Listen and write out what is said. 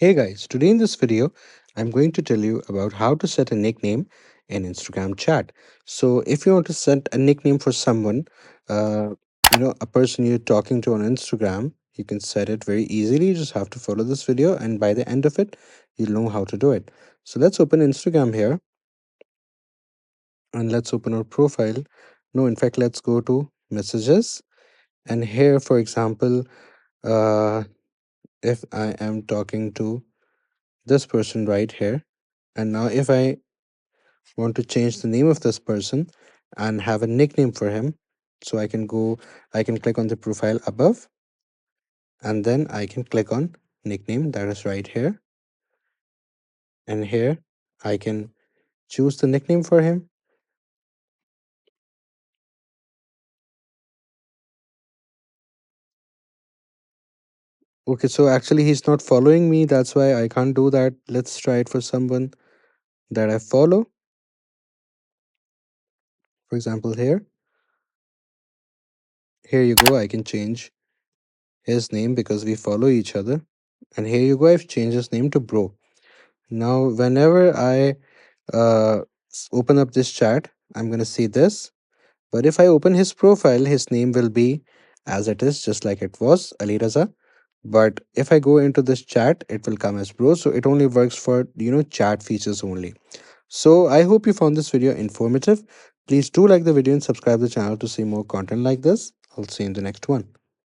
Hey guys, today in this video, I'm going to tell you about how to set a nickname in Instagram chat. So, if you want to set a nickname for someone, uh, a person you're talking to on Instagram, you can set it very easily. You just have to follow this video, and by the end of it, you'll know how to do it. So, let's open Instagram here and let's open our profile. No, in fact, let's go to messages. And here, for example, uh, if I am talking to this person right here, and now if I want to change the name of this person and have a nickname for him, so I can click on the profile above, and then I can click on nickname, that is right here. And here I can choose the nickname for him. Okay, so actually he's not following me, that's why I can't do that. Let's try it for someone that I follow. For example, here you go, I can change his name because we follow each other. And here you go, I've changed his name to bro. Now whenever I open up this chat, I'm going to see this. But if I open his profile, his name will be as it is, just like it was, Ali Raza. But if I go into this chat, it will come as bro. So it only works for, chat features only. So I hope you found this video informative. Please do like the video and subscribe the channel to see more content like this. I'll see you in the next one.